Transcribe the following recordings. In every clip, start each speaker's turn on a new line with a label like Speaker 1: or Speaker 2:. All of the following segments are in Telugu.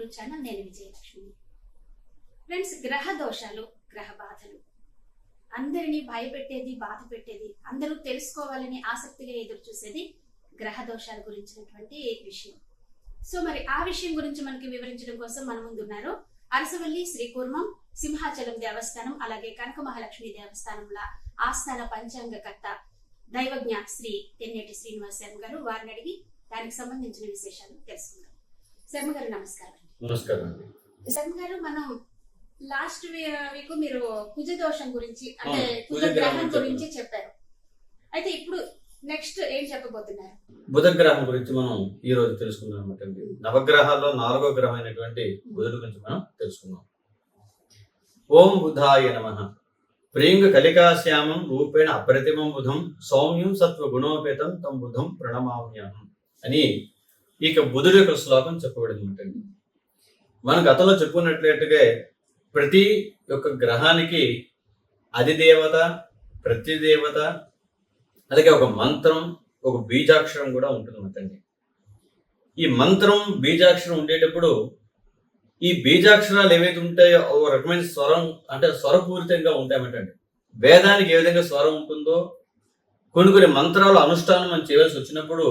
Speaker 1: YouTube channel. నేను విజయలక్ష్మి. ఫ్రెండ్స్, గ్రహ దోషాలు, గ్రహ బాధలు అందరినీ భయపెట్టేది, బాధ పెట్టేది, అందరూ తెలుసుకోవాలని ఆసక్తిగా ఎదురు చూసేది గ్రహ దోషాల గురించినటువంటి విషయం. సో మరి ఆ విషయం గురించి మనకి వివరించడం కోసం మన ముందున్నారు అరసవల్లి శ్రీకూర్మం సింహాచలం దేవస్థానం, అలాగే కనక మహాలక్ష్మి దేవస్థానంల ఆస్థాన పంచాంగకర్త దైవజ్ఞ శ్రీ తెన్నేటి శ్రీనివాస్ శర్మ గారు. వారిని అడిగి దానికి సంబంధించిన విశేషాలు తెలుసుకుందాం. శర్మ గారు నమస్కారం.
Speaker 2: నమస్కారం.
Speaker 1: శర్మ గారు, మనం లాస్ట్ వీక్ మీరు కుజ దోషం గురించి అంటే కుజ గ్రహం గురించి చెప్పారు. అయితే ఇప్పుడు నెక్స్ట్ ఏం చెప్పబోతున్నారు?
Speaker 2: బుధ గ్రహం గురించి మనం ఈ రోజు తెలుసుకుందాం అనమాట. నవగ్రహాల్లో 4వ గ్రహం అయినటువంటి బుధుడి గురించి మనం తెలుసుకుందాం. ఓం బుధాయ నమః. ప్రియంగ కలికాశ్యామం రూపేణ అప్రతిమం బుధం సౌమ్యం సత్వ గుణోపేతం తం బుధం ప్రణమామ్యహం అని ఇక బుధుడి యొక్క శ్లోకం చెప్పబడింది అనమాట. మనం గతంలో చెప్పుకున్నట్లుగా ప్రతి యొక్క గ్రహానికి అధిదేవత, ప్రతిదేవత, అలాగే ఒక మంత్రం, ఒక బీజాక్షరం కూడా ఉంటుందన్నమాట. ఈ మంత్రం, బీజాక్షరం ఉండేటప్పుడు ఈ బీజాక్షరాలు ఏవైతే ఉంటాయో ఒక రకమైన స్వరం అంటే స్వరపూరితంగా ఉంటాయన్నమాట. వేదానికి ఏ విధంగా స్వరం ఉంటుందో కొన్ని మంత్రాలు అనుష్ఠానం మనం చేయవలసి వచ్చినప్పుడు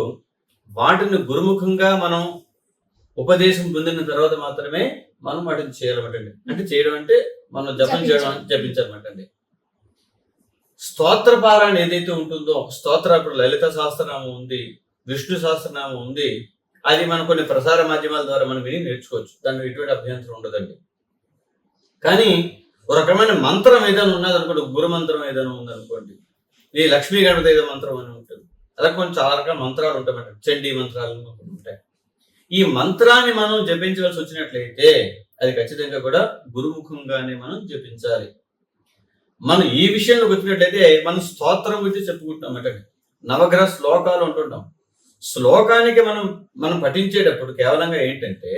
Speaker 2: వాటిని గురుముఖంగా మనం ఉపదేశం పొందిన తర్వాత మాత్రమే మనం వాటిని చేయాలన్నమాట. అంటే చేయడం అంటే మనం జపించాలన్నమాట. స్తోత్ర పారాయణ ఏదైతే ఉంటుందో, స్తోత్ర ఇప్పుడు లలిత సహస్రనామం ఉంది, విష్ణు సహస్రనామం ఉంది, అది మనం కొన్ని ప్రసార మాధ్యమాల ద్వారా మనం విని నేర్చుకోవచ్చు. దానికి ఎటువంటి అభ్యంతరం ఉండదండి. కానీ ఒక రకమైన మంత్రం ఏదైనా ఉన్నదనుకోండి, గురు మంత్రం ఏదైనా ఉందనుకోండి, ఈ లక్ష్మీ గణపతి ఏదో మంత్రం అని ఉంటుంది, అలా కొన్ని చాలా రకాల మంత్రాలు ఉంటాయి, చండీ మంత్రాలు ఉంటాయి. ఈ మంత్రాన్ని మనం జపించవలసి వచ్చినట్లయితే అది ఖచ్చితంగా కూడా గురుముఖంగానే మనం జపించాలి. మనం ఈ విషయంలోకి వచ్చినట్లయితే మనం స్తోత్రం గురించి చెప్పుకుంటున్నాం అంటే నవగ్రహ శ్లోకాలు ఉంటుంటాం. శ్లోకానికి మనం పఠించేటప్పుడు కేవలంగా ఏంటంటే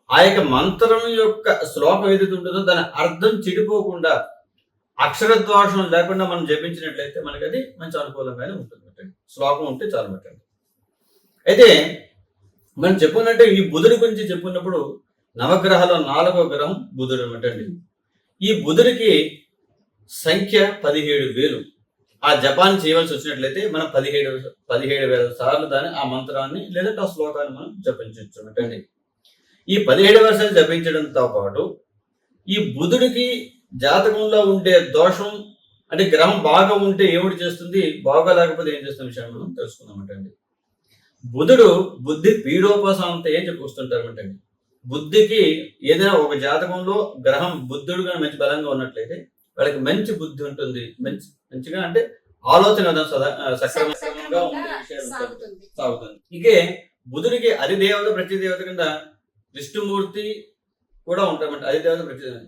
Speaker 2: ఆ యొక్క మంత్రం యొక్క శ్లోకం ఏదైతే ఉంటుందో దాని అర్థం చెడిపోకుండా, అక్షరద్వాషం లేకుండా మనం జపించినట్లయితే మనకి అది మంచి అనుకూలంగానే ఉంటుంది. శ్లోకం ఉంటే చాలు పెట్టండి. అయితే మనం చెప్పుకున్నట్టే ఈ బుధుడి గురించి చెప్పుకున్నప్పుడు నవగ్రహాల 4వ గ్రహం బుధుడు అనమాట. ఈ బుధుడికి సంఖ్య 17,000. ఆ జపాన్ని చేయవలసి వచ్చినట్లయితే మనం 17,000 సార్లు ఆ మంత్రాన్ని లేదంటే ఆ శ్లోకాన్ని మనం జపించవచ్చు అనమాట. ఈ 17,000 సార్లు జపించడంతో పాటు ఈ బుధుడికి జాతకంలో ఉండే దోషం అంటే గ్రహం బాగా ఉంటే ఏమిటి చేస్తుంది, బాగా లేకపోతే ఏం చేస్తున్న విషయాన్ని మనం తెలుసుకుందామంటండి. బుధుడు బుద్ధి పీడోపశాంతి అని చెప్పి వస్తుంటారనమాట. బుద్ధికి ఏదైనా ఒక జాతకంలో గ్రహం బుద్ధుడు కానీ మంచి బలంగా ఉన్నట్లయితే వాళ్ళకి మంచి బుద్ధి ఉంటుంది, మంచిగా అంటే ఆలోచన సక్రమంగా సాగుతుంది. ఇకే బుధుడికి అధిదేవత, ప్రతిదేవత కింద విష్ణుమూర్తి కూడా ఉంటారన్నమాట. అధిదేవత, ప్రతిదేవత.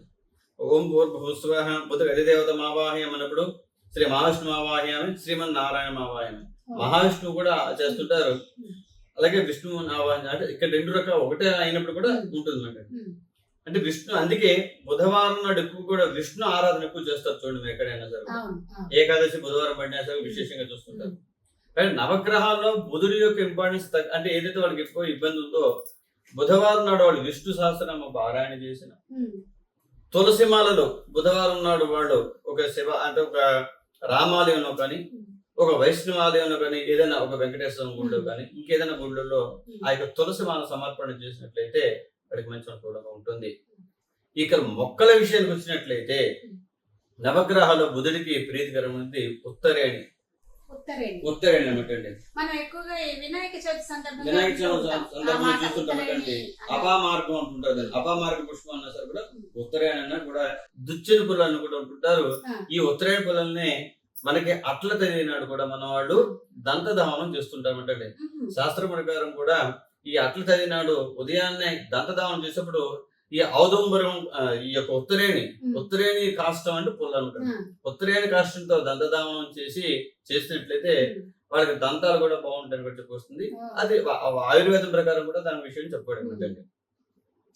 Speaker 2: ఓం భూర్భువస్సువః. బుధుడికి అధిదేవత మావాహ్యం అన్నప్పుడు శ్రీ మహావిష్ణు ఆవాహ్యామి, శ్రీమన్నారాయణ ఆవాహ్యామి. మహావిష్ణువు కూడా చేస్తుంటారు, అలాగే విష్ణువు ఆవాహ్యం. అంటే ఇక్కడ 2 రకాలు ఒకటే అయినప్పుడు కూడా ఉంటుంది అంటే విష్ణు. అందుకే బుధవారం నాడు ఎక్కువ కూడా విష్ణు ఆరాధన ఎక్కువ చేస్తారు. చూడండి, ఎక్కడైనా సరే ఏకాదశి బుధవారం పడినా సరే విశేషంగా చూస్తుంటారు. కానీ నవగ్రహాల్లో బుధుడి యొక్క ఇంపార్టెన్స్ అంటే ఏదైతే వాళ్ళకి ఎక్కువ ఇబ్బంది ఉందో, బుధవారం నాడు వాళ్ళు విష్ణు సహస్రనామ పారాయణ చేసిన, తులసిమాలలో బుధవారం నాడు వాళ్ళు ఒక శివ అంటే ఒక రామాలయంలో కానీ, ఒక వైష్ణవాలయంలో కానీ, ఏదైనా ఒక వెంకటేశ్వరం గుడిలో కానీ, ఇంకేదైనా గుళ్ళలో ఆ యొక్క తులసిమాల సమర్పణ చేసినట్లయితే వాడికి మంచి అనుకూలంగా ఉంటుంది. ఇక మొక్కల విషయానికి వచ్చినట్లయితే నవగ్రహాల్లో బుధుడికి ప్రీతికరమైనది ఉత్తరేణి అనమాట.
Speaker 1: మనం ఎక్కువగా వినాయక చవితి
Speaker 2: సందర్భంగా చూస్తుంటామంటే అపామార్గం అంటుంటారు. అపామార్గ పుష్పం అన్నా సరే కూడా ఉత్తరాయణ అన్నా కూడా దుచ్చని పుల్లలను కూడా ఉంటుంటారు. ఈ ఉత్తరాయణ పుల్లల్ని మనకి అట్ల తెలియనాడు కూడా మన వాళ్ళు దంతధావనం చేస్తుంటామంటే. శాస్త్రం ప్రకారం కూడా ఈ అట్ల చదివినాడు ఉదయాన్నే దంతధావనం చేసేప్పుడు ఈ ఔదంబరం ఈ యొక్క ఉత్తరేణి కాష్టం అంటే పుల్ల అనుకుంటారు. ఉత్తరేణి కాష్టంతో దంతధావనం చేసినట్లయితే వాళ్ళకి దంతాలు కూడా బాగుంటాయని కూడా చెప్పొస్తుంది. అది ఆయుర్వేదం ప్రకారం కూడా దాని విషయం చెప్పబడి.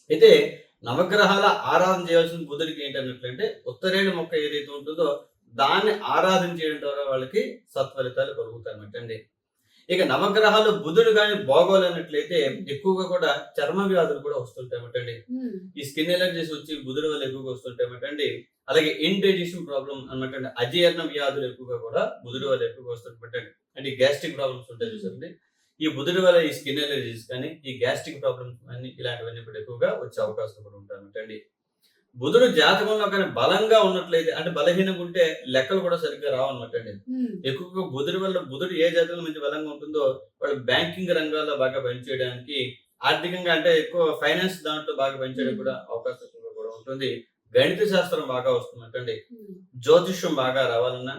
Speaker 2: అయితే నవగ్రహాల ఆరాధన చేయాల్సిన బుధుడికి ఏంటన్నట్లంటే ఉత్తరేణి మొక్క ఏదైతే ఉంటుందో దాన్ని ఆరాధన చేయడం ద్వారా వాళ్ళకి సత్ఫలితాలు కలుగుతాయి అన్నమాట. ఇక నవగ్రహాలు బుధుడు కానీ బాగోలేనట్లయితే ఎక్కువగా కూడా చర్మ వ్యాధులు కూడా వస్తుంటాయన్నమాటండి. ఈ స్కిన్ ఎలర్జీస్ వచ్చి బుధుడు వల్ల ఎక్కువగా వస్తుంటాయన్నమాటండి. అలాగే ఇండైజెషన్ ప్రాబ్లం అనమాట, అజీర్ణ వ్యాధులు ఎక్కువగా కూడా బుధుడు వల్ల ఎక్కువగా వస్తుంటాయన్నమాటండి. అంటే గ్యాస్ట్రిక్ ప్రాబ్లమ్స్ ఉంటాయి చూసండి, ఈ బుధుడి వల్ల ఈ స్కిన్ ఎలర్జీస్ కానీ ఈ గ్యాస్ట్రిక్ ప్రాబ్లమ్స్ అన్ని ఇలాంటివన్నీ కూడా ఎక్కువగా వచ్చే అవకాశం కూడా ఉంటాయన్నమాటండి. బుధుడు జాతకంలో కానీ బలంగా ఉన్నట్లయితే, అంటే బలహీనంగా ఉంటే లెక్కలు కూడా సరిగ్గా రావన్నమాట అండి. ఎక్కువగా బుధుడి వల్ల, బుధుడు ఏ జాతకంలో మంచి బలంగా ఉంటుందో వాళ్ళు బ్యాంకింగ్ రంగాల్లో బాగా పనిచేయడానికి, ఆర్థికంగా అంటే ఎక్కువ ఫైనాన్స్ దాంట్లో బాగా పనిచేయడానికి కూడా అవకాశం కూడా ఉంటుంది. గణిత శాస్త్రం బాగా వస్తుందంటండి. జ్యోతిష్యం బాగా రావాలన్నా,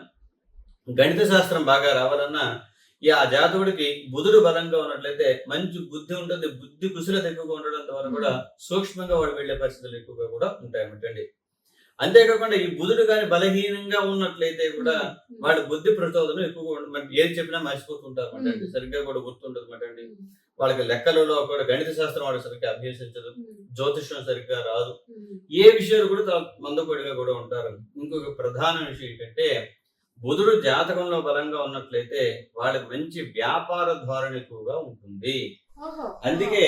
Speaker 2: గణిత శాస్త్రం బాగా రావాలన్నా ఆ జాతకుడికి బుధుడు బలంగా ఉన్నట్లయితే మంచి బుద్ధి ఉంటుంది. బుద్ధి కుశలత ఎక్కువగా ఉండడం ద్వారా కూడా సూక్ష్మంగా వాడు వెళ్లే పరిస్థితులు ఎక్కువగా కూడా ఉంటాయన్నమాటండి. అంతేకాకుండా ఈ బుధుడు కానీ బలహీనంగా ఉన్నట్లయితే కూడా వాడి బుద్ధి ప్రచోదనం ఎక్కువగా ఉంటుంది. ఏది చెప్పినా మర్చిపోతుంటారు అన్నమాట, సరిగ్గా కూడా గుర్తుండదు అన్నమాట. వాళ్ళకి లెక్కలలో కూడా గణిత శాస్త్రం వాడు సరిగ్గా అభ్యసించదు, జ్యోతిష్యం సరిగ్గా రాదు, ఏ విషయాలు కూడా చాలా మందకొడిగా కూడా ఉంటారు. ఇంకొక ప్రధాన విషయం ఏంటంటే, బుధుడు జాతకంలో బలంగా ఉన్నట్లయితే వాళ్ళకి మంచి వ్యాపార ధోరణి ఎక్కువగా ఉంటుంది. అందుకే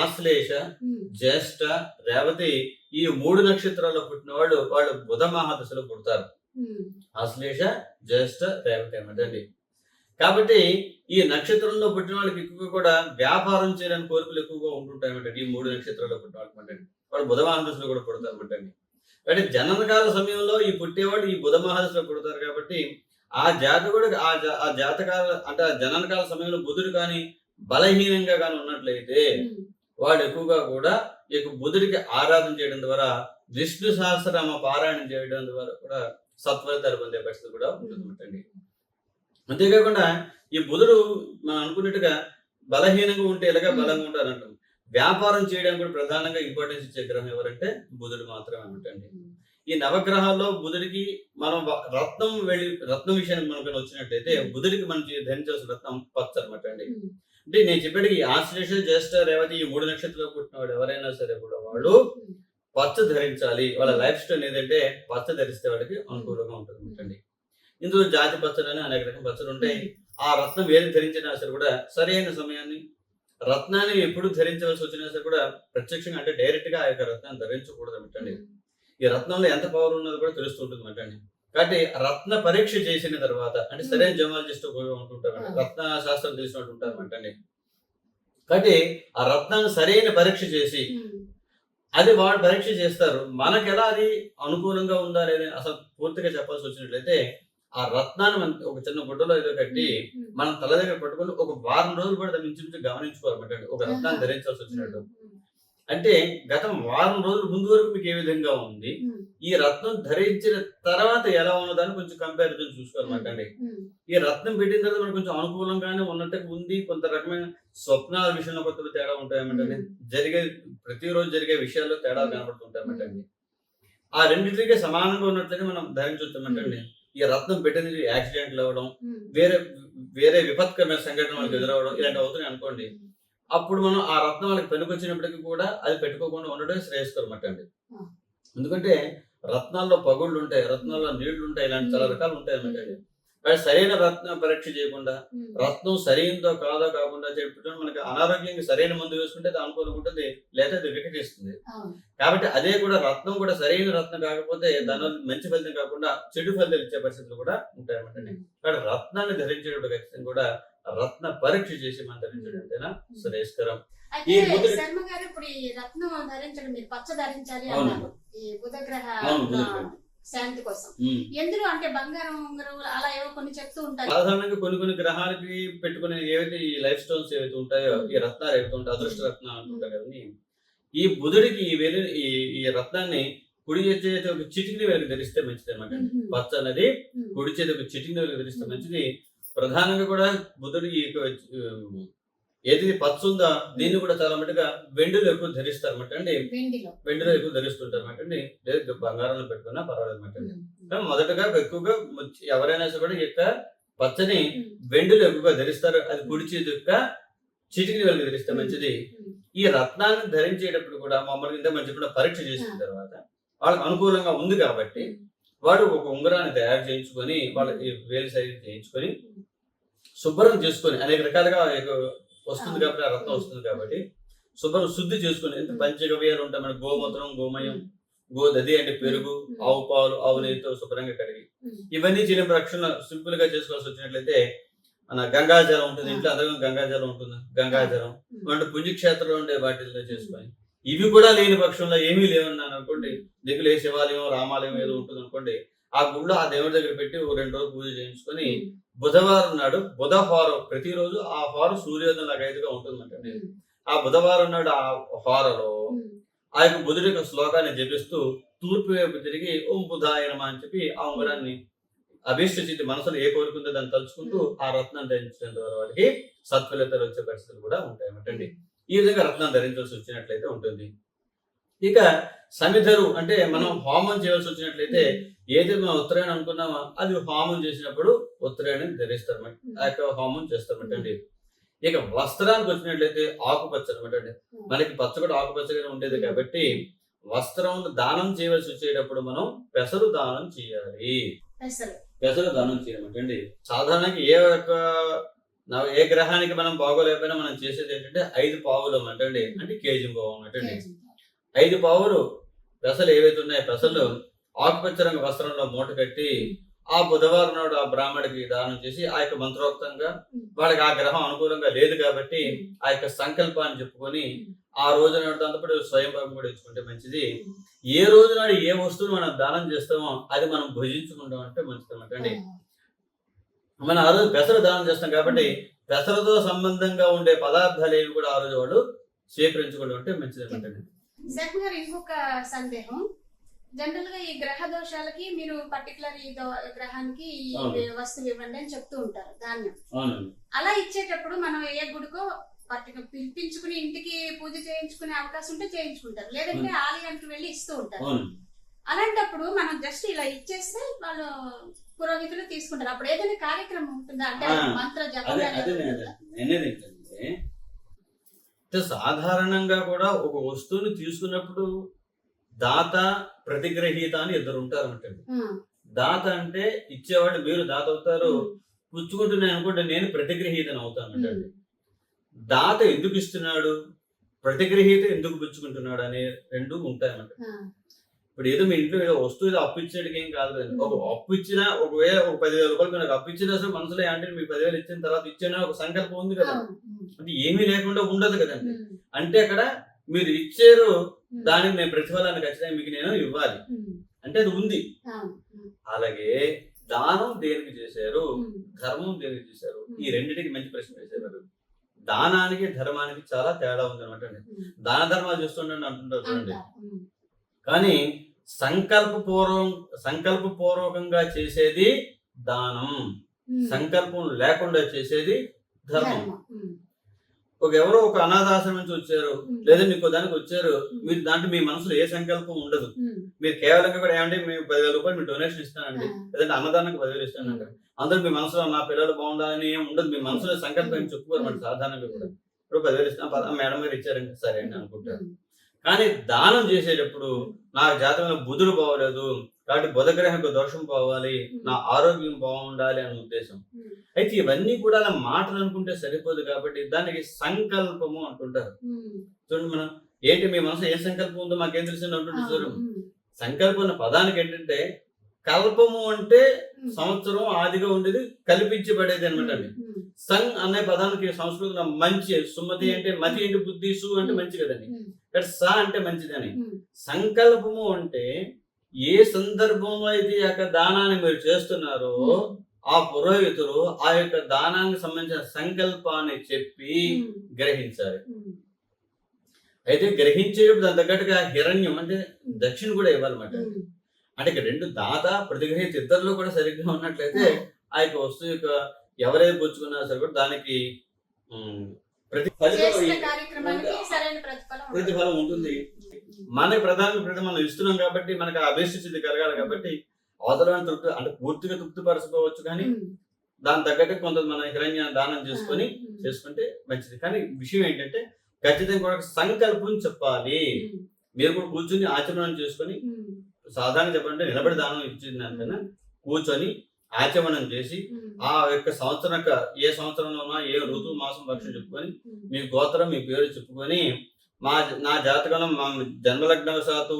Speaker 2: ఆశ్లేష, జ్యేష్ఠ, రేవతి ఈ 3 నక్షత్రాల్లో పుట్టిన వాళ్ళు బుధ మహాదశలో పుడతారు. ఆశ్లేష, జ్యేష్ఠ, రేవతి అన్నమాటండి. కాబట్టి ఈ నక్షత్రంలో పుట్టిన వాళ్ళకి ఎక్కువగా కూడా వ్యాపారం చేయడానికి కోరికలు ఎక్కువగా ఉంటుంటాయి అన్నమాట. ఈ 3 నక్షత్రాల్లో పుట్టిన వాళ్ళకి వాళ్ళు బుధ మహాదశలో కూడా పుడతారు అన్నమాట. అంటే జననకాల సమయంలో ఈ పుట్టేవాడు ఈ బుధ మహాదశలో పుడతారు కాబట్టి ఆ జాతకుడు ఆ జాతకాల అంటే ఆ జననకాల సమయంలో బుధుడు కానీ బలహీనంగా కానీ ఉన్నట్లయితే వాడు ఎక్కువగా కూడా బుధుడికి ఆరాధన చేయడం ద్వారా, విష్ణు సహస్రనామ పారాయణం చేయడం ద్వారా కూడా సత్ఫలితాలు పొందే పరిస్థితి కూడా ఉంటుందన్నమాట. అంతేకాకుండా ఈ బుధుడు మనం అనుకున్నట్టుగా బలహీనంగా ఉంటే ఎలాగా బలంగా ఉంటారంటాం. వ్యాపారం చేయడానికి కూడా ప్రధానంగా ఇంపార్టెన్స్ ఇచ్చే గ్రహం ఎవరంటే బుధుడు మాత్రమే అన్నమాట. ఈ నవగ్రహాల్లో బుధుడికి మనం రత్నం విషయానికి మనకు వచ్చినట్లయితే బుధుడికి మనం ధరించాల్సిన రత్నం పచ్చ అనమాట అండి. అంటే నేను చెప్పేది ఈ ఆశ్లేష, జ్యేష్ఠ, రేవతి ఈ 3 నక్షత్రాలు పుట్టిన వాడు ఎవరైనా సరే కూడా వాళ్ళు పచ్చ ధరించాలి. వాళ్ళ లైఫ్ స్టైల్ ఏదంటే పచ్చ ధరిస్తే వాళ్ళకి అనుకూలంగా ఉంటుంది అన్నమాట. ఇందులో జాతి పచ్చలని అనేక రకం పచ్చలు ఉంటాయి. ఆ రత్నం ఏది ధరించినా సరే కూడా సరైన సమయాన్ని, రత్నాన్ని ఎప్పుడు ధరించవలసి వచ్చినా సరే కూడా ప్రత్యక్షంగా అంటే డైరెక్ట్ గా ఆ యొక్క రత్నాన్ని ధరించకూడదు అన్నమాట. ఈ రత్నంలో ఎంత పవర్ ఉన్నదో కూడా తెలుస్తుంటుంది అన్నమాట. కాబట్టి రత్న పరీక్ష చేసిన తర్వాత, అంటే సరైన జమాలజిస్ట్ ఉంటుంటారు, రత్న శాస్త్రం తెలిసినట్టు ఉంటారు అన్నమాట. కాబట్టి ఆ రత్నాన్ని సరైన పరీక్ష చేసి అది వాళ్ళు పరీక్ష చేస్తారు. మనకు ఎలా అది అనుకూలంగా ఉందా లేదా అసలు పూర్తిగా చెప్పాల్సి వచ్చినట్లయితే ఆ రత్నాన్ని మనం ఒక చిన్న గుడ్డలో ఏదో కట్టి మనం తల దగ్గర పట్టుకొని ఒక వారం రోజులు కూడా దాన్ని నుంచి గమనించుకోవాలన్నమాట. ఒక రత్నాన్ని ధరించాల్సి వచ్చినట్టు అంటే గతం వారం రోజుల ముందు వరకు మీకు ఏ విధంగా ఉంది, ఈ రత్నం ధరించిన తర్వాత ఎలా ఉన్నదాన్ని కొంచెం కంపారిజన్ చూసుకోవాలన్నమాట. ఈ రత్నం పెట్టిన తర్వాత మనకు కొంచెం అనుకూలంగానే ఉన్నట్టుగా ఉంది, కొంత రకమైన స్వప్నాల విషయంలో కొత్త తేడా ఉంటాయన్నమాట. ప్రతిరోజు జరిగే విషయాల్లో తేడా కనబడుతుంటాయన్నమాట. ఆ రెండింటికి సమానంగా ఉన్నట్లయితే మనం ధరించవచ్చు అన్నమాట. ఈ రత్నం పెట్టినది యాక్సిడెంట్లు అవ్వడం, వేరే విపత్కరమైన సంఘటన వాళ్ళకి ఎదురవడం ఇలాంటివి అవుతున్నాయి అనుకోండి, అప్పుడు మనం ఆ రత్నం వాళ్ళకి పనికొచ్చినప్పటికీ కూడా అది పెట్టుకోకుండా ఉండడం శ్రేయస్కరం అన్నమాట. ఎందుకంటే రత్నాల్లో పగుళ్ళు ఉంటాయి, రత్నాల్లో నీళ్లు ఉంటాయి, ఇలాంటి చాలా రకాలు ఉంటాయి అన్నమాట. సరైన రత్న పరీక్ష చేయకుండా రత్నం సరైనదో కాదో కాకుండా చెప్పడం మనకి అనారోగ్యంగా సరైన మందు వేసుకుంటే అది అనుకూలంగా ఉంటుంది, లేదా అది వికటిస్తుంది. కాబట్టి అదే కూడా రత్నం కూడా సరైన రత్నం కాకపోతే దానివల్ల మంచి ఫలితం కాకుండా చెడు ఫలితాలు ఇచ్చే పరిస్థితులు కూడా ఉంటాయి అన్నమాట. కాబట్టి రత్నాన్ని ధరించేటప్పుడు ఖచ్చితంగా కూడా రత్న పరీక్ష చేసి మనం ధరించడం అంతేనా శ్రేయస్కరం.
Speaker 1: ఇప్పుడు ఈ రత్నం ధరించడం, మీరు పచ్చ ధరించాలి అన్నారు ఈ బుధగ్రహ శాంతి కోసం. ఎందులో అంటే బంగారం, ఉంగరం అలా ఏవో కొన్ని చెప్తూ ఉంటారు.
Speaker 2: సాధారణంగా కొన్ని గ్రహాలకి పెట్టుకునే ఏవైతే ఈ లైఫ్ స్టోన్స్ ఏవైతే ఉంటాయో, ఈ రత్నాలు ఏవైతే ఉంటాయో అదృష్ట రత్నాలు అంటుంటారు కదా, ఈ బుధుడికి ఈ రత్నాన్ని కుడి చేతి ఒక చిటికిని వేలకు ధరిస్తే మంచిది అనమాట. పచ్చ అనేది కుడి చేతి ఒక చిటికిని వేలకు ధరిస్తే మంచిది. ప్రధానంగా కూడా బుధుడు ఏది పచ్చ ఉందా దీన్ని కూడా చాలా మటుగా వెండిలో ఎక్కువ ధరిస్తారు అనమాట అండి. వెండిలో ఎక్కువ ధరిస్తుంటారు అనమాట అండి. లేదు బంగారంలో పెట్టుకున్నా పర్వాలేదు అనమాట అండి. మొదటగా ఎక్కువగా ఎవరైనా సరే కూడా ఈ యొక్క పచ్చని వెండిలో ఎక్కువగా ధరిస్తారు. అది కుడి చేతి యొక్క చిటికిని వేలకు ధరిస్తే మంచిది. ఈ రత్నాన్ని ధరించేటప్పుడు కూడా మమ్మల్ని ఇంత మంచి కూడా పరీక్ష చేసిన తర్వాత వాళ్ళకి అనుకూలంగా ఉంది కాబట్టి వాడు ఒక ఉంగరాన్ని తయారు చేయించుకొని వాళ్ళ వేలు సైజు చేయించుకొని శుభ్రం చేసుకొని అనేక రకాలుగా వస్తుంది కాబట్టి, ఆ రత్నం వస్తుంది కాబట్టి శుభ్రం శుద్ధి చేసుకొని, ఎంత పంచగవ్యాలు ఉంటాయి మన గోమూత్రం, గోమయం, గోదది అంటే పెరుగు, ఆవు పాలు, ఆవు నెయ్యితో శుభ్రంగా కడిగి ఇవన్నీ చేయడం రక్షణ సింపుల్ గా చేసుకోవాల్సి వచ్చినట్లయితే మన గంగాజలం ఉంటుంది, ఇంట్లో అందరం గంగాజలం ఉంటుంది, గంగాజలం అంటే పుణ్యక్షేత్రంలో ఉండే వాటిల్లో చేసుకొని, ఇవి కూడా లేని పక్షంలో ఏమీ లేవన్నాను అనుకోండి, దిగులే శివాలయం, రామాలయం ఏదో ఉంటుంది అనుకోండి, ఆ గుళ్ళో ఆ దేవుడి దగ్గర పెట్టి 2 రోజులు పూజ చేయించుకొని బుధవారం నాడు బుధవారం ప్రతిరోజు ఆ హారం సూర్యోదయం లాగా ఐదుగా ఉంటుందంటే ఆ బుధవారం నాడు ఆ హారలో ఆ యొక్క బుధుడి యొక్క శ్లోకాన్ని జపిస్తూ తూర్పు వైపు తిరిగి ఓం బుధాయ నమః అని చెప్పి ఆ ఉంగరాన్ని అభీష్ట చిత్తి మనసులో ఏ కోరుకుందో దాన్ని తలుచుకుంటూ ఆ రత్నం ధరించడం ద్వారా వారికి సత్ఫలితాలు వచ్చే పరిస్థితులు కూడా ఉంటాయి అన్నమాట. ఈ విధంగా రత్నం ధరించాల్సి వచ్చినట్లయితే ఉంటుంది. ఇక సమిధరు అంటే మనం హోమం చేయాల్సి వచ్చినట్లయితే ఏదైతే మనం ఉత్తరాయణం అనుకున్నామో అది హోమం చేసినప్పుడు ఉత్తరాయణం ధరిస్తారన్నమాట, ఆ యొక్క హోమం చేస్తారన్నమాట. ఇక వస్త్రానికి వచ్చినట్లయితే ఆకుపచ్చ అనమాట అండి, మనకి పచ్చ కూడా ఆకుపచ్చగా ఉండేది కాబట్టి వస్త్రం దానం చేయవలసి వచ్చేటప్పుడు మనం పెసరు దానం చేయాలి. పెసరు దానం చేయమంటండి. సాధారణంగా ఏ గ్రహానికి మనం బాగోలేకపోయినా మనం చేసేది ఏంటంటే 5 పావులు అన్నట్టండి, అంటే కేజీ పావు అన్నట్టండి. 5 పావులు పెసలు ఏవైతే ఉన్నాయో పెసలు ఆకుపచ్చ రంగు వస్త్రంలో మూట కట్టి ఆ బుధవారం నాడు ఆ బ్రాహ్మడికి దానం చేసి ఆ యొక్క మంత్రోక్తంగా వాళ్ళకి ఆ గ్రహం అనుకూలంగా లేదు కాబట్టి ఆ యొక్క సంకల్పాన్ని చెప్పుకొని ఆ రోజు నాడు దాంతో స్వయం భాగం కూడా ఇచ్చుకుంటే మంచిది. ఏ రోజు నాడు ఏ వస్తువును మనం దానం చేస్తామో అది మనం భుజించుకుంటాం అంటే మంచిది అన్నమాట. మనం ఆ రోజు పెసరు దానం చేస్తాం కాబట్టి పెసరతో సంబంధంగా ఉండే పదార్థాలు ఏవి కూడా ఆ రోజు వాడు స్వీకరించుకుంటూ ఉంటే మంచిది అన్నమాట.
Speaker 1: ఇంకొక సందేహం, జనరల్ గా ఈ గ్రహ దోషాలకి మీరు పర్టికులర్ ఈ గ్రహానికి ఈ వస్తువు ఇవ్వండి అని చెప్తూ ఉంటారు ధాన్యం. అలా ఇచ్చేటప్పుడు మనం ఏ గుడికో పిలిపించుకుని ఇంటికి పూజ చేయించుకునే అవకాశం ఉంటే చేయించుకుంటారు, లేదంటే ఆలయానికి వెళ్ళి ఇస్తూ ఉంటారు. అలాంటప్పుడు మనం జస్ట్ ఇలా ఇచ్చేస్తే వాళ్ళు పురోహితులు తీసుకుంటారు. అప్పుడు ఏదైనా కార్యక్రమం ఉంటుందా అంటే మంత్ర జపం?
Speaker 2: సాధారణంగా కూడా ఒక వస్తువుని తీసుకున్నప్పుడు దాత ప్రతిగ్రహీత అని 2 ఉంటారు అన్నట్టు. దాత అంటే ఇచ్చేవాడు, మీరు దాత అవుతారు, పుచ్చుకుంటున్నాను అనుకుంటే నేను ప్రతిగ్రహీతను అవుతాను అంటండి. దాత ఎందుకు ఇస్తున్నాడు, ప్రతిగ్రహీత ఎందుకు పుచ్చుకుంటున్నాడు అనే 2 ఉంటాయి అన్నమాట. ఇప్పుడు ఏదో మీ ఇంట్లో ఏదో వస్తువు ఏదో అప్పు ఇచ్చేటికి ఏం కాదు కదండి. ఒక అప్పు ఇచ్చినా ఒకవేళ ఒక 10,000 రూపాయలు నాకు అప్పు ఇచ్చినా సరే మనసులో అంటే మీకు 10,000 ఇచ్చిన తర్వాత ఇచ్చిన ఒక సంకల్పం ఉంది కదా, అంటే ఏమీ లేకుండా ఉండదు కదండి. అంటే అక్కడ మీరు ఇచ్చారు, దానికి నేను ప్రతిఫలాన్ని ఖచ్చితంగా మీకు నేను ఇవ్వాలి అంటే అది ఉంది. అలాగే దానం దేనికి చేశారు, ధర్మం దేనికి చేశారు, ఈ రెండింటికి మంచి ప్రశ్న వేసేవారు. దానానికి ధర్మానికి చాలా తేడా ఉంది అనమాట అండి. దాన ధర్మాలు చేస్తుండీ అంటుంటారు చూడండి, కానీ సంకల్పపూర్వకంగా చేసేది దానం, సంకల్పం లేకుండా చేసేది ధర్మం. ఎవరో ఒక అనాథాశ్రమం నుంచి వచ్చారు, లేదా మీకు దానికి వచ్చారు, మీరు దాంట్లో మీ మనసులో ఏ సంకల్పం ఉండదు, మీరు కేవలంగా కూడా ఏమంటే మేము 10,000 రూపాయలు మీరు డొనేషన్ ఇస్తానండి, లేదంటే అన్నదానానికి 10,000 ఇస్తానండి, అందరూ మీ మనసులో నా పిల్లలు బాగుండాలని ఏం ఉండదు, మీ మనసులో సంకల్పం చెప్పుకోరు మరి సాధారణంగా కూడా. ఇప్పుడు 10,000 ఇస్తాను మేడం గారు ఇచ్చారంటే సరే అండి అనుకుంటారు. కానీ దానం చేసేటప్పుడు నా జాతకంలో బుధుడు బాగోలేదు కాబట్టి బుధగ్రహం దోషం పోవాలి, నా ఆరోగ్యం బాగుండాలి అనే ఉద్దేశం. అయితే ఇవన్నీ కూడా అలా మాటలు అనుకుంటే సరిపోదు కాబట్టి దానికి సంకల్పము అంటుంటారు. చూడండి, మనం ఏంటి మీ మనసు ఏ సంకల్పం ఉందో మాకేం తెలిసింది అంటుంటే చూడండి, సంకల్పం అన్న పదానికి ఏంటంటే కల్పము అంటే సంవత్సరం ఆదిగా ఉండేది కల్పించబడేది అనమాట అండి. సంగ్ అనే పదానికి సంస్కృతంలో మంచి, సుమతి అంటే మతి అంటే బుద్ధి, సు అంటే మంచి కదండి, స అంటే మంచిదని. సంకల్పము అంటే ఏ సందర్భంలో అయితే ఆ యొక్క దానాన్ని మీరు చేస్తున్నారో ఆ పురోహితులు ఆ యొక్క దానానికి సంబంధించిన సంకల్పాన్ని చెప్పి గ్రహించాలి. అయితే గ్రహించేటప్పుడు దాని తగ్గట్టుగా హిరణ్యం అంటే దక్షిణ కూడా ఇవ్వాలన్నమాట. అంటే ఇక 2 దాత ప్రతిగ్రహీత ఇద్దరిలో కూడా సరిగ్గా ఉన్నట్లయితే ఆ యొక్క వస్తువు యొక్క ఎవరైతే పుచ్చుకున్నా సరే కూడా దానికి ప్రతిఫలం ఉంటుంది. మనకి ప్రధాన మనం ఇస్తున్నాం కాబట్టి మనకి అభీష్ట కలగాలి కాబట్టి అవసరమైన తృప్తి అంటే పూర్తిగా తృప్తిపరచుకోవచ్చు, కానీ దాని తగ్గట్టు కొంత మన హిరణ్య దానం చేసుకుంటే మంచిది. కానీ విషయం ఏంటంటే ఖచ్చితంగా కూడా సంకల్పం చెప్పాలి. మీరు కూడా కూర్చొని ఆచరణ చేసుకొని, సాధారణ చెప్పాలంటే నిలబడి దానం ఇచ్చింది అంతేనా, కూర్చొని ఆచమనం చేసి ఆ యొక్క సంవత్సరం యొక్క ఏ సంవత్సరంలోనో ఏ ఋతువు మాసం పక్షం చెప్పుకొని మీ గోత్రం మీ పేరు చెప్పుకొని నా జాతకంలో మా జన్మలగ్నవశాత్తు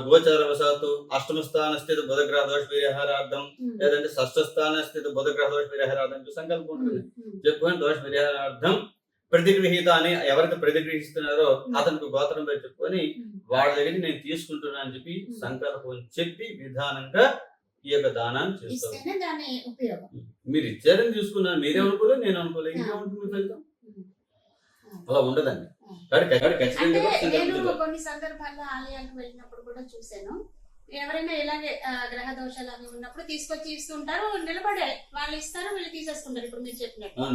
Speaker 2: గోచార వశాత్తు అష్టమ స్థాన స్థితి బుధగ్రహ దోష పరిహారార్థం లేదంటే షష్ఠ స్థాన స్థితి బుధగ్రహ దోష పరిహారార్థం సంకల్పం ఉంటుంది. చెప్పుకొని దోష పరిహారార్థం ప్రతిగృహీత అని ఎవరైతే ప్రతిగ్రహిస్తున్నారో అతనికి గోత్రం పేరు చెప్పుకొని వాళ్ళ దగ్గర నేను తీసుకుంటున్నా అని చెప్పి సంకల్పం చెప్పి విధానంగా ఈ యొక్క దానాన్ని చేస్తారు. మీరు ఇచ్చారని చూసుకున్నాను, మీరేమనుకోలేదు, నేను అనుకోలేదు, ఇంకేముంటుంది ఫలితం? అలా ఉండదండి.
Speaker 1: నేను కొన్ని సందర్భాల్లో ఆలయాలకు వెళ్ళినప్పుడు కూడా చూశాను, ఎవరైనా ఇలాగే గ్రహ దోషాలు అవి ఉన్నప్పుడు తీసుకొచ్చి ఇస్తుంటారు, నిలబడే వాళ్ళు ఇస్తారు, వీళ్ళు తీసేసుకుంటారు. ఇప్పుడు మీరు చెప్పినట్టు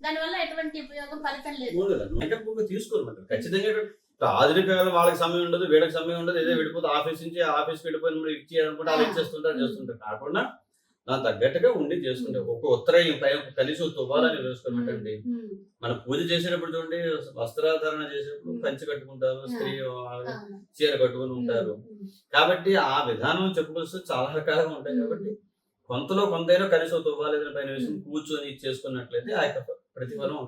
Speaker 1: దానివల్ల ఎటువంటి ఉపయోగం ఫలితం లేదు.
Speaker 2: తీసుకోరు ఖచ్చితంగా. ఆధునిక కాలం వాళ్ళకి సమయం ఉండదు, వీళ్ళకి సమయం ఉండదు, ఏదో విడిపోతే ఆఫీస్ నుంచి ఆఫీస్కి వెళ్ళిపోయి ఇచ్చేయాలనుకుంటే వాళ్ళు ఇచ్చేస్తుంటారు, చేస్తుంటారు. కాకుండా దాని తగ్గట్టుగా ఉండి చేసుకుంటే ఒక ఉత్తరాయం కలిసి తువ్వాలని వేసుకోమంటండి. మనం పూజ చేసేటప్పుడు చూడండి, వస్త్రాధారణ చేసేటప్పుడు కంచి కట్టుకుంటారు, స్త్రీ చీర కట్టుకుని ఉంటారు. కాబట్టి ఆ విధానం చెప్పుకొస్తే చాలా రకాలుగా ఉంటాయి. కాబట్టి కొంతలో కొంతైనా కలిసి తువ్వాలి పైన వేసుకుని కూర్చొని చేసుకున్నట్లయితే ఆ యొక్క ప్రతిఫలం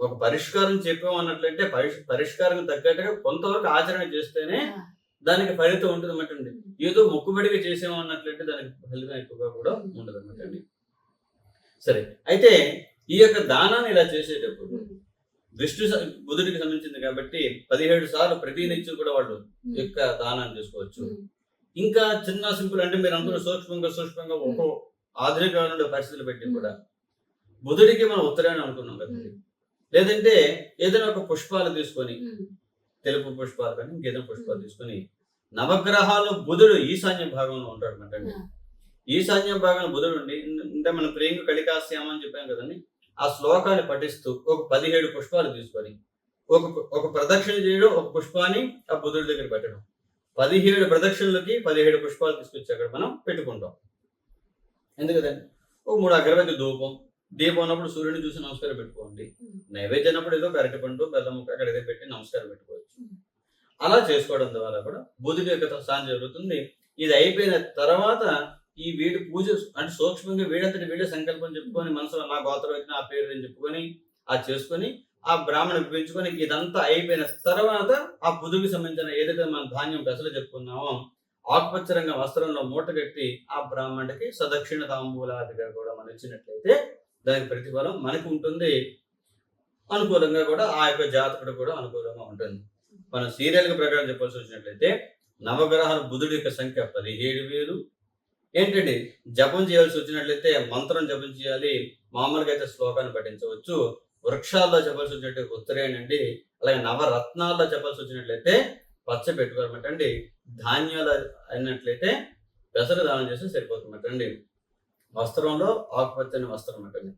Speaker 2: ఒక పరిష్కారం చెప్పామన్నట్లయితే పరిష్కారం తగ్గట్టుగా కొంతవరకు ఆచరణ చేస్తేనే దానికి ఫలితం ఉంటుంది అన్నమాట. ఏదో మొక్కుబడిగా చేసాము అన్నట్లయితే దానికి ఫలితం ఎక్కువగా కూడా ఉండదు అన్నమాట. సరే, అయితే ఈ యొక్క దానాన్ని ఇలా చేసేటప్పుడు బుధుడికి సంబంధించింది కాబట్టి 17 సార్లు ప్రతి నిత్యం కూడా వాళ్ళు యొక్క దానాన్ని చేసుకోవచ్చు. ఇంకా చిన్న సింపుల్ అంటే మీరు అనుకున్న సూక్ష్మంగా ఒక్కో ఆధునిక పరిస్థితులు పెట్టి కూడా బుధుడికి మనం ఉత్తరాయణం అనుకున్నాం కదండి. లేదంటే ఏదైనా ఒక పుష్పాలు తీసుకొని, తెలుపు పుష్పాలు కానీ ఇంకేదైనా పుష్పాలు తీసుకొని, నవగ్రహాల్లో బుధుడు ఈశాన్య భాగంలో ఉంటాడు అన్నమాట. ఈశాన్య భాగంలో బుధుడు ఉండి, అంటే మనం ప్రేమ కలికాశ్యామ అని చెప్పాం కదండి, ఆ శ్లోకాన్ని పఠిస్తూ ఒక 17 పుష్పాలు తీసుకొని ఒక ప్రదక్షిణ చేయడం, ఒక పుష్పాన్ని ఆ బుధుడి దగ్గర పెట్టడం. 17 ప్రదక్షిణలకి 17 పుష్పాలు తీసుకొచ్చి అక్కడ మనం పెట్టుకుంటాం. ఎందుకంటే ఒక 3 అగరబత్తి ధూపం, దీపం ఉన్నప్పుడు సూర్యుని చూసి నమస్కారం పెట్టుకోండి. నైవేద్యం అన్నప్పుడు ఏదో అరటి పండు బెల్లం ముక్క అక్కడ ఏదో పెట్టి నమస్కారం పెట్టుకోవచ్చు. అలా చేసుకోవడం ద్వారా కూడా బుధుడి యొక్క స్థానం జరుగుతుంది. ఇది అయిపోయిన తర్వాత ఈ వీడి పూజ అంటే సూక్ష్మంగా వీడంతటి వీడే సంకల్పం చెప్పుకొని మనసులో నా గోత్రం వచ్చిన ఆ పేరు అని చెప్పుకొని ఆ చేసుకొని ఆ బ్రాహ్మణ పెంచుకొని ఇదంతా అయిపోయిన తర్వాత ఆ బుధుడికి సంబంధించిన ఏదైతే మన ధాన్యం పెసలు చెప్పుకున్నామో ఆకుపచ్చ రంగ వస్త్రంలో మూట కట్టి ఆ బ్రాహ్మణుడికి సదక్షిణ తాంబూలాదిగా కూడా మనం ఇచ్చినట్లయితే దానికి ప్రతిఫలం మనకు ఉంటుంది. అనుకూలంగా కూడా ఆ యొక్క జాతకుడు కూడా అనుకూలంగా ఉంటుంది. మనం సీరియల్ ప్రకారం చెప్పాల్సి వచ్చినట్లయితే నవగ్రహాల బుధుడి యొక్క సంఖ్య 17,000. ఏంటంటే జపం చేయాల్సి వచ్చినట్లయితే మంత్రం జపం చేయాలి, మామూలుగా అయితే శ్లోకాన్ని పఠించవచ్చు. వృక్షాల్లో చెప్పాల్సి వచ్చినట్లయితే ఉత్తరాయణండి. అలాగే నవరత్నాల్లో చెప్పాల్సి వచ్చినట్లయితే పచ్చ పెట్టుకోవాలన్నమాట అండి. ధాన్యాలు అయినట్లయితే పెసరు దానం చేస్తే సరిపోతుందన్నమాట. వస్త్రంలో ఆకుపచ్చని వస్త్రం అన్నమాట.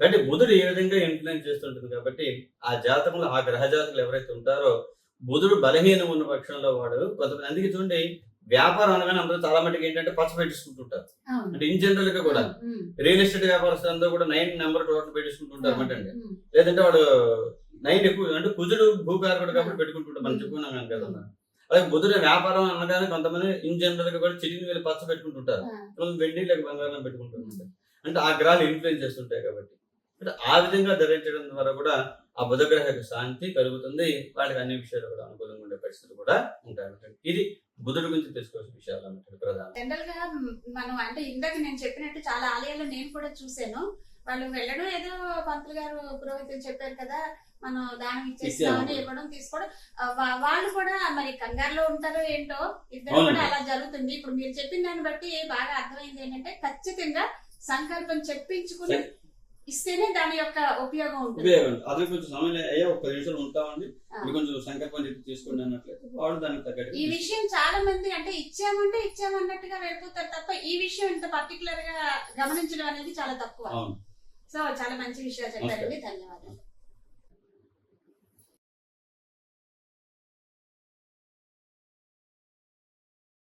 Speaker 2: కాబట్టి బుధుడు ఏ విధంగా ఇన్ఫ్లుయెన్స్ చేస్తుంటుంది కాబట్టి ఆ జాతకంలో ఆ గ్రహ జాతకులు ఎవరైతే ఉంటారో బుధుడు బలహీనం ఉన్న పక్షంలో వాడు కొంతమంది, అందుకే చూడండి వ్యాపారం అనగానే అందరూ చాలా మటుకు ఏంటంటే పచ్చ పెట్టించుకుంటుంటారు. అంటే ఇన్ జనరల్ గా కూడా రియల్ ఎస్టేట్ వ్యాపారస్తులు అందరూ కూడా 9 నెంబర్ టోటల్ పెట్టించుకుంటుంటారు అనమాట అండి. లేదంటే వాడు 9 ఎక్కువ అంటే కుజుడు భూకారకుడు కాబట్టి పెట్టుకుంటుంటారు. మనం చెప్పుకున్నాం కదా. అలాగే బుధుడు వ్యాపారం అనగానే కొంతమంది ఇన్ జనరల్ గా కూడా చిటిని వీళ్ళు పచ్చ పెట్టుకుంటుంటారు, వెండి లేక బంగారం పెట్టుకుంటుంటారు. అంటే ఆ గ్రహాలు ఇన్ఫ్లుయెన్స్ చేస్తుంటాయి కాబట్టి అంటే ఆ విధంగా ధరించడం ద్వారా కూడా ఆ బుధగ్రహ శాంతి కలుగుతుంది. వాళ్ళకి అన్ని విషయాలు కూడా అనుకూలంగా ఉండే పరిస్థితులు కూడా ఉంటాయి. ఇది బుధుడి గురించి తెలుసుకోవాల్సిన విషయాలు అన్నట్టు ప్రధానం.
Speaker 1: జనరల్ గా మనం అంటే ఇందాక నేను చెప్పినట్టు చాలా ఆలయాలు నేను కూడా చూశాను. వాళ్ళు వెళ్ళడం ఏదో పంతులు గారు పురోహితులు చెప్పారు కదా మనం దానం ఇచ్చేస్తామని ఇవ్వడం తీసుకోవడం, వాళ్ళు కూడా మరి కంగారులో ఉంటారో ఏంటో ఇద్దరు కూడా అలా జరుగుతుంది. ఇప్పుడు మీరు చెప్పిన దాన్ని బట్టి బాగా అర్థమైంది ఏంటంటే ఖచ్చితంగా సంకల్పం చెప్పించుకుని ఇస్తేనే దాని యొక్క ఉపయోగం ఉంటుంది.
Speaker 2: అదే కొంచెం సమయం అయ్యా ఒక 10 నిమిషాలు ఉంటామండి, కొంచెం సంకల్పం చెప్పి తీసుకోండి అన్నట్లయితే వాడు దానికి తగ్గట్టు.
Speaker 1: ఈ విషయం చాలా మంది అంటే ఇచ్చామన్నట్టుగా వెళ్ళిపోతారు తప్ప ఈ విషయం ఇంత పర్టికులర్ గా గమనించడం అనేది చాలా తక్కువ. సో చాలా మంచి విషయాలు చెప్పారండి, ధన్యవాదాలు.